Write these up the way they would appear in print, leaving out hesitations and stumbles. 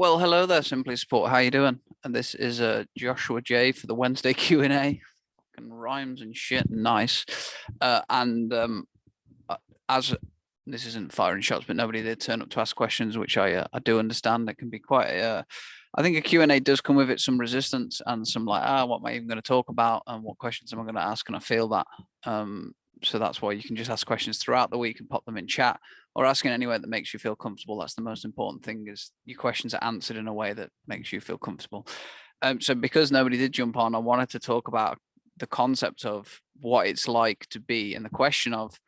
Well, hello there, Simply Support. How you doing? And this is Joshua J for the Wednesday Q&A. Fucking rhymes and shit, nice. And as this isn't firing shots, but nobody did turn up to ask questions, which I do understand. It can be quite. I think a Q&A does come with it some resistance and some like, what am I even going to talk about, and what questions am I going to ask? And I feel that. So that's why you can just ask questions throughout the week and pop them in chat, or ask in any way that makes you feel comfortable. That's the most important thing, is your questions are answered in a way that makes you feel comfortable. So because nobody did jump on, I wanted to talk about the concept of what it's like to be, and the question of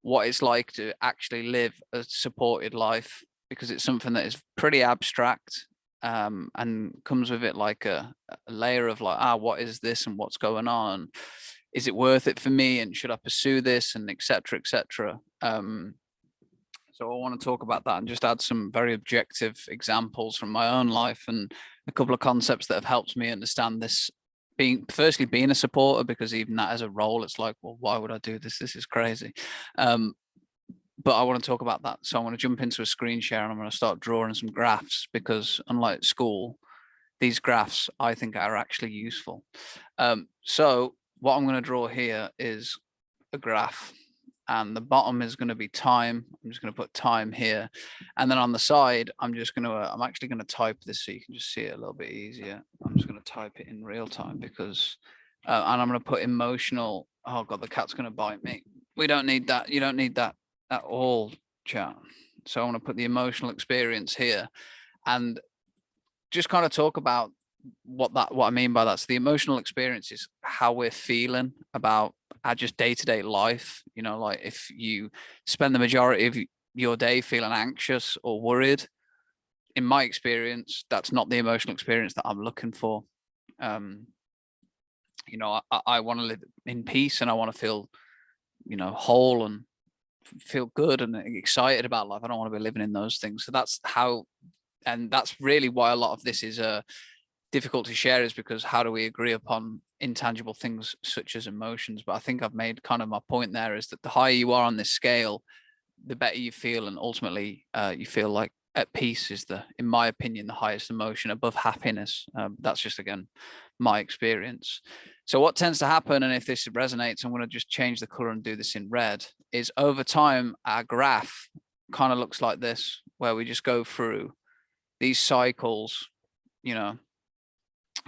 what it's like to actually live a supported life, because it's something that is pretty abstract, and comes with it like a layer of like, what is this and what's going on? Is it worth it for me? And should I pursue this? And etc. etc. So I want to talk about that and just add some very objective examples from my own life and a couple of concepts that have helped me understand this. Firstly, being a supporter, because even that as a role, it's like, well, why would I do this? This is crazy. But I want to talk about that. So I want to jump into a screen share and I'm going to start drawing some graphs, because unlike school, these graphs I think are actually useful. So what I'm going to draw here is a graph, and the bottom is going to be time. I'm just going to put time here, and then on the side I'm actually going to type this so you can just see it a little bit easier. I'm just going to type it in real time, because and I'm going to put emotional. Oh god, the cat's going to bite me. We don't need that. You don't need that at all, chat. So I want to put the emotional experience here and just kind of talk about what I mean by that. So the emotional experience is how we're feeling about our just day-to-day life. You know, like if you spend the majority of your day feeling anxious or worried, in my experience, that's not the emotional experience that I'm looking for. You know, I want to live in peace, and I want to feel, you know, whole and feel good and excited about life. I don't want to be living in those things. So that's how, and that's really why a lot of this is difficult to share, is because how do we agree upon intangible things such as emotions? But I think I've made kind of my point there, is that the higher you are on this scale, the better you feel, and ultimately you feel like at peace is in my opinion, the highest emotion above happiness. That's just, again, my experience. So what tends to happen, and if this resonates, I'm going to just change the color and do this in red, is over time our graph kind of looks like this, where we just go through these cycles, you know,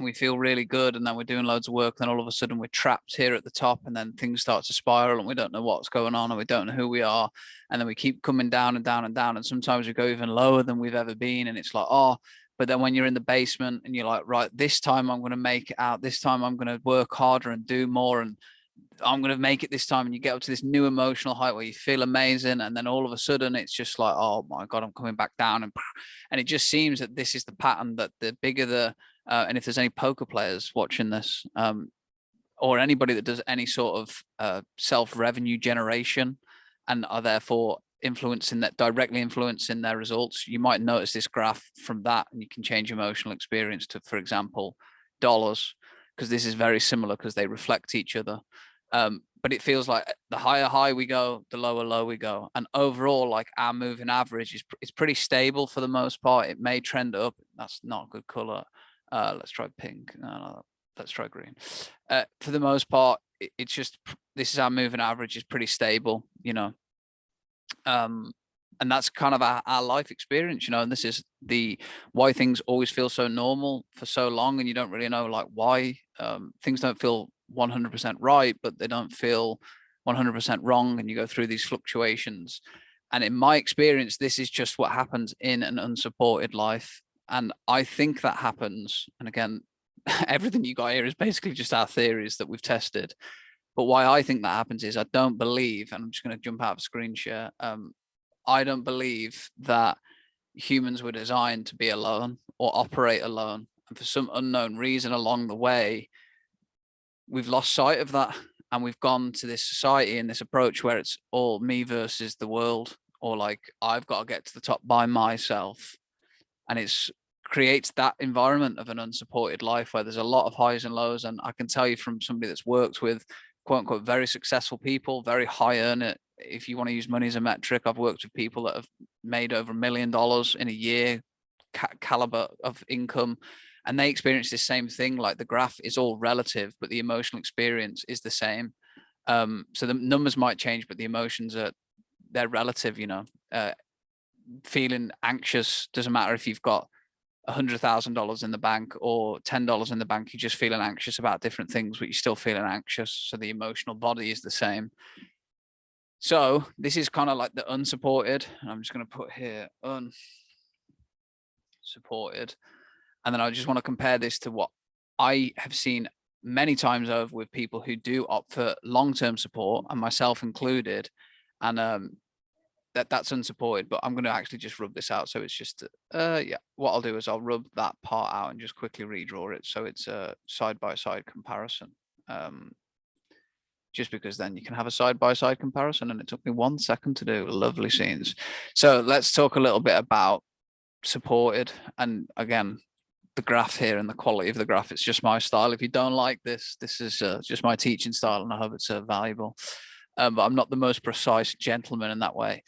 we feel really good, and then we're doing loads of work, then all of a sudden we're trapped here at the top, and then things start to spiral and we don't know what's going on, and we don't know who we are, and then we keep coming down and down and down, and sometimes we go even lower than we've ever been, and it's like, but then when you're in the basement and you're like, right, this time I'm going to make it out, this time I'm going to work harder and do more, and I'm going to make it this time, and you get up to this new emotional height where you feel amazing, and then all of a sudden it's just like, oh my god, I'm coming back down, and it just seems that this is the pattern, that the bigger the and if there's any poker players watching this, or anybody that does any sort of self-revenue generation and are therefore directly influencing their results, you might notice this graph from that, and you can change emotional experience to, for example, dollars, because this is very similar because they reflect each other. But it feels like the higher high we go, the lower low we go, and overall, like, our moving average is pretty stable for the most part. It may trend up. That's not a good color. Let's try pink. No, let's try green. For the most part, it's just, this is our moving average, is pretty stable, you know. And that's kind of our life experience, you know, and this is why things always feel so normal for so long, and you don't really know like why. Things don't feel 100% right, but they don't feel 100% wrong, and you go through these fluctuations. And in my experience, this is just what happens in an unsupported life. And I think that happens, and again, everything you got here is basically just our theories that we've tested. But why I think that happens is I don't believe, and I'm just going to jump out of screen share, I don't believe that humans were designed to be alone or operate alone. And for some unknown reason along the way, we've lost sight of that, and we've gone to this society and this approach where it's all me versus the world, or like, I've got to get to the top by myself. And it's creates that environment of an unsupported life where there's a lot of highs and lows. And I can tell you from somebody that's worked with quote unquote very successful people, very high earner, if you want to use money as a metric, I've worked with people that have made over $1 million in a year, caliber of income, and they experience the same thing. Like the graph is all relative, but the emotional experience is the same. So the numbers might change, but the emotions they're relative. Feeling anxious doesn't matter if you've got $100,000 in the bank or $10 in the bank. You're just feeling anxious about different things, but you're still feeling anxious. So the emotional body is the same. So this is kind of like the unsupported. I'm just going to put here unsupported. And then I just want to compare this to what I have seen many times over with people who do opt for long-term support, and myself included. And that's unsupported, but I'm going to actually just rub this out. So it's just, yeah, what I'll do is I'll rub that part out and just quickly redraw it. So it's a side-by-side comparison. Just because then you can have a side-by-side comparison, and it took me 1 second to do. Lovely scenes. So let's talk a little bit about supported. And again, the graph here and the quality of the graph, it's just my style. If you don't like this, this is just my teaching style, and I hope it's valuable. But I'm not the most precise gentleman in that way.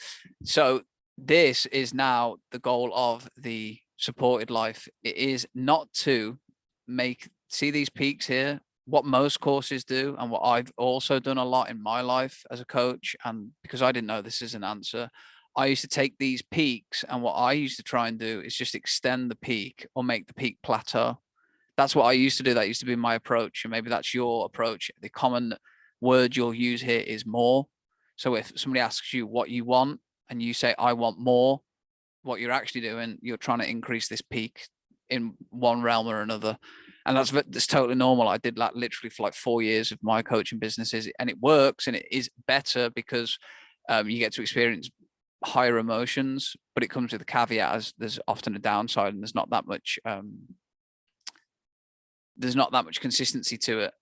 So this is now the goal of the supported life. It is not to see these peaks here, what most courses do, and what I've also done a lot in my life as a coach. And because I didn't know this is an answer, I used to take these peaks, and what I used to try and do is just extend the peak or make the peak plateau. That's what I used to do. That used to be my approach. And maybe that's your approach. The common word you'll use here is more. So if somebody asks you what you want and you say, I want more, what you're actually doing, you're trying to increase this peak in one realm or another. And that's totally normal. I did that literally for like 4 years of my coaching businesses, and it works, and it is better because you get to experience higher emotions, but it comes with a caveat as there's often a downside, and there's not that much consistency to it.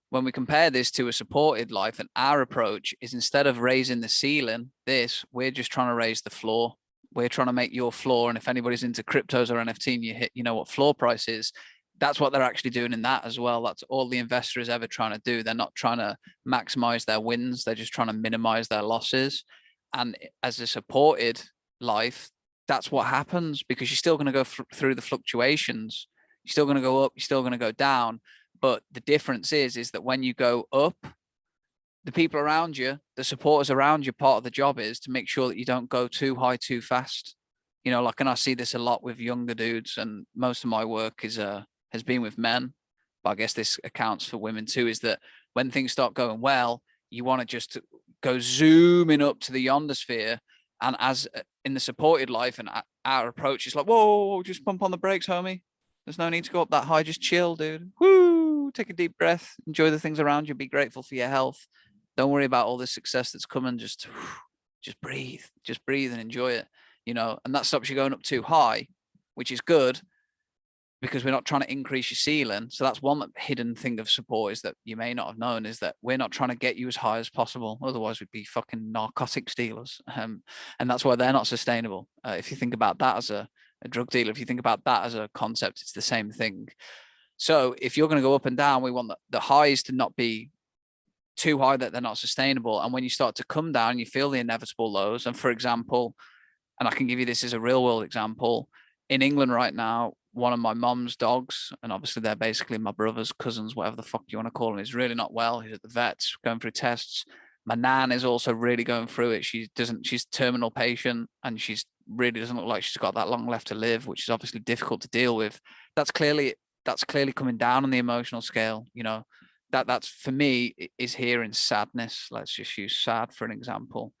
When we compare this to a supported life, and our approach is, instead of raising the ceiling, we're just trying to raise the floor. We're trying to make your floor. And if anybody's into cryptos or NFT and you know what floor price is, that's what they're actually doing in that as well. That's all the investor is ever trying to do. They're not trying to maximize their wins. They're just trying to minimize their losses. And as a supported life, that's what happens, because you're still going to go through the fluctuations. You're still going to go up. You're still going to go down. But the difference is that when you go up, the people around you, the supporters around you, part of the job is to make sure that you don't go too high too fast. Like, and I see this a lot with younger dudes, and most of my work has been with men, but I guess this accounts for women too, is that when things start going well, you want to just go zooming up to the yondosphere. And as in the supported life, and our approach is like, whoa, just pump on the brakes, homie. There's no need to go up that high. Just chill, dude. Woo! Take a deep breath. Enjoy the things around you. Be grateful for your health. Don't worry about all the success that's coming. Just breathe. Just breathe and enjoy it. And that stops you going up too high, which is good, because we're not trying to increase your ceiling. So that's one hidden thing of support, is that you may not have known, is that we're not trying to get you as high as possible. Otherwise, we'd be fucking narcotics dealers. And that's why they're not sustainable. If you think about that as a drug dealer, if you think about that as a concept, it's the same thing. So if you're going to go up and down, we want the highs to not be too high that they're not sustainable. And when you start to come down, you feel the inevitable lows. And for example, and I can give you this as a real world example, in England right now, one of my mom's dogs, and obviously they're basically my brother's cousins, whatever the fuck you want to call him, is really not well. He's at the vets going through tests. My nan is also really going through it. She's terminal patient, and she's really doesn't look like she's got that long left to live, which is obviously difficult to deal with. That's clearly coming down on the emotional scale. That's for me is here in sadness. Let's just use sad for an example.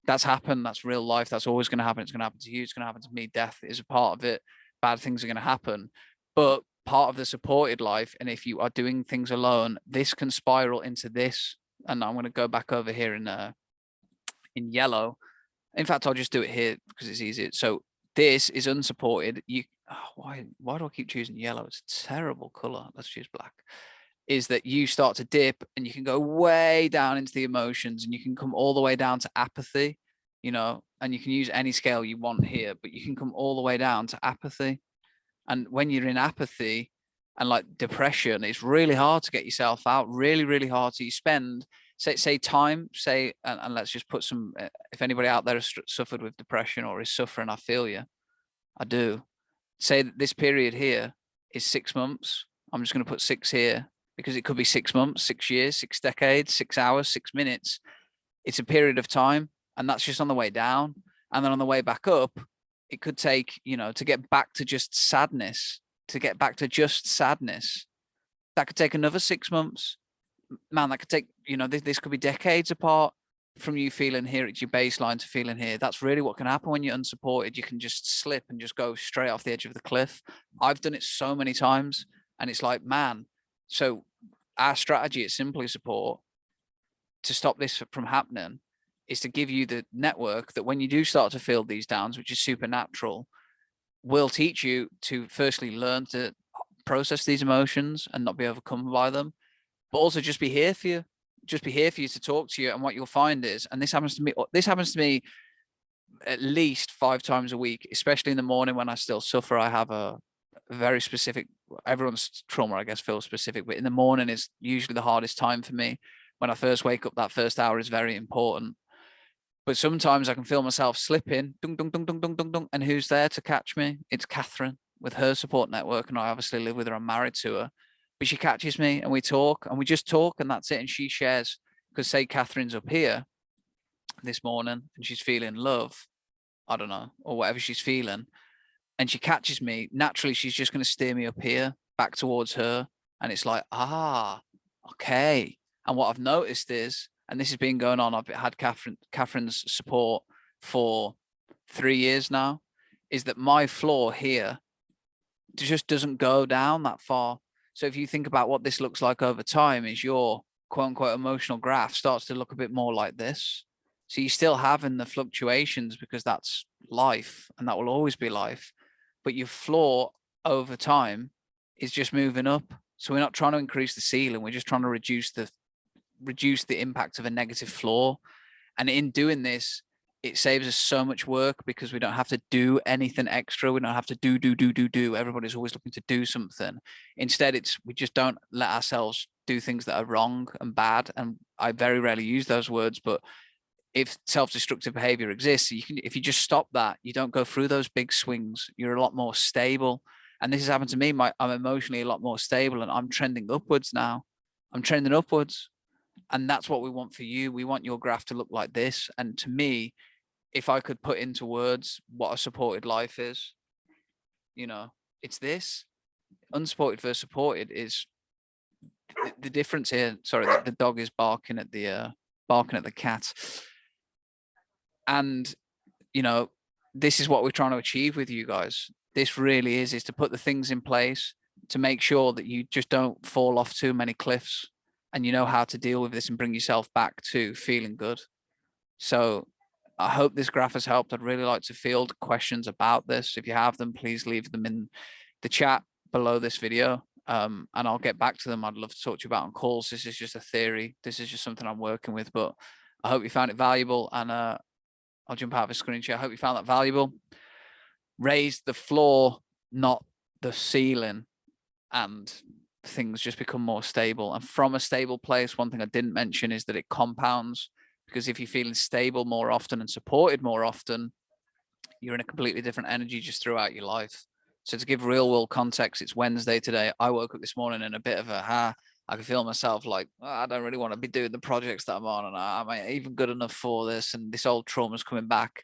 That's happened. That's real life. That's always going to happen. It's going to happen to you. It's going to happen to me. Death is a part of it. Bad things are going to happen. But part of the supported life, and if you are doing things alone, this can spiral into this. And I'm going to go back over here in yellow. In fact, I'll just do it here because it's easier. So this is unsupported. Why do I keep choosing yellow? It's a terrible color. Let's choose black. Is that you start to dip, and you can go way down into the emotions, and you can come all the way down to apathy, and you can use any scale you want here, but you can come all the way down to apathy. And when you're in apathy and like depression, it's really hard to get yourself out, really, really hard. So you spend, say time, and let's just put some, if anybody out there has suffered with depression or is suffering, I feel you. I do. say that this period here is 6 months. I'm just going to put 6 here because it could be 6 months, 6 years, 6 decades, 6 hours, 6 minutes. It's a period of time, and that's just on the way down. And then on the way back up, it could take, to get back to just sadness, that could take another 6 months. Man, that could take, this could be decades apart from you feeling here at your baseline to feeling here. That's really what can happen when you're unsupported. You can just slip and just go straight off the edge of the cliff. I've done it so many times, and it's like, man, so our strategy at Simply Support to stop this from happening is to give you the network that when you do start to feel these downs, which is supernatural, will teach you to firstly learn to process these emotions and not be overcome by them, but also just be here for you, to talk to you. And what you'll find is, and this happens to me at least 5 times a week, especially in the morning when I still suffer. I have a very specific, everyone's trauma, I guess, feels specific, but in the morning is usually the hardest time for me. When I first wake up, that first hour is very important. But sometimes I can feel myself slipping, dung, dung, dung, dung, dung, dung, dung, and who's there to catch me? It's Catherine with her support network, and I obviously live with her. I'm married to her, but she catches me, and we talk, and we just talk, and that's it. And she shares, because say Catherine's up here this morning, and she's feeling love, I don't know, or whatever she's feeling, and she catches me, naturally, she's just going to steer me up here, back towards her, and it's like, okay. And what I've noticed is, and this has been going on, I've had Catherine's support for 3 years now, is that my floor here just doesn't go down that far. So if you think about what this looks like over time, is your quote unquote emotional graph starts to look a bit more like this. So you still having the fluctuations because that's life, and that will always be life. But your floor over time is just moving up. So we're not trying to increase the ceiling. We're just trying to reduce the impact of a negative floor. And in doing this, it saves us so much work because we don't have to do anything extra. We don't have to do. Everybody's always looking to do something. Instead, we just don't let ourselves do things that are wrong and bad. And I very rarely use those words, but if self-destructive behavior exists, if you just stop that, you don't go through those big swings. You're a lot more stable. And this has happened to me. I'm emotionally a lot more stable, and I'm trending upwards now. I'm trending upwards. And that's what we want for you. We want your graph to look like this. And to me, if I could put into words what a supported life is, it's this. Unsupported versus supported is the difference here. Sorry, the dog is barking at the cat. And, this is what we're trying to achieve with you guys. This really is to put the things in place to make sure that you just don't fall off too many cliffs, and you know how to deal with this and bring yourself back to feeling good. So I hope this graph has helped. I'd really like to field questions about this. If you have them, please leave them in the chat below this video, and I'll get back to them. I'd love to talk to you about on calls. This is just a theory. This is just something I'm working with, but I hope you found it valuable, and I'll jump out of a screen share. I hope you found that valuable. Raise the floor, not the ceiling, and things just become more stable. And from a stable place, one thing I didn't mention is that it compounds, because if you're feeling stable more often and supported more often, you're in a completely different energy just throughout your life. So to give real world context, it's Wednesday today. I woke up this morning in a bit of I can feel myself like, I don't really want to be doing the projects that I'm on, and am I even good enough for this? And this old trauma's coming back.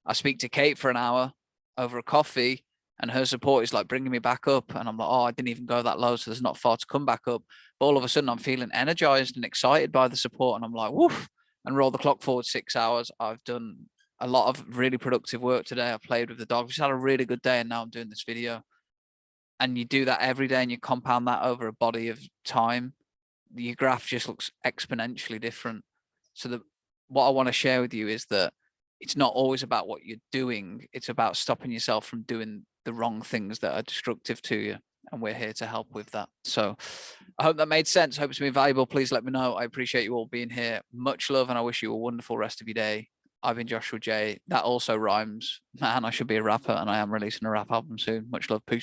I speak to Kate for an hour over a coffee, and her support is like bringing me back up. And I'm like, I didn't even go that low, so there's not far to come back up. But all of a sudden I'm feeling energized and excited by the support, and I'm like, woof, and roll the clock forward 6 hours. I've done a lot of really productive work today. I played with the dog. Just had a really good day, and now I'm doing this video. And you do that every day, and you compound that over a body of time, your graph just looks exponentially different. So what I want to share with you is that it's not always about what you're doing. It's about stopping yourself from doing the wrong things that are destructive to you. And we're here to help with that. So I hope that made sense. I hope it's been valuable. Please let me know. I appreciate you all being here. Much love, and I wish you a wonderful rest of your day. I've been Joshua J. That also rhymes. Man, I should be a rapper, and I am releasing a rap album soon. Much love. Peace.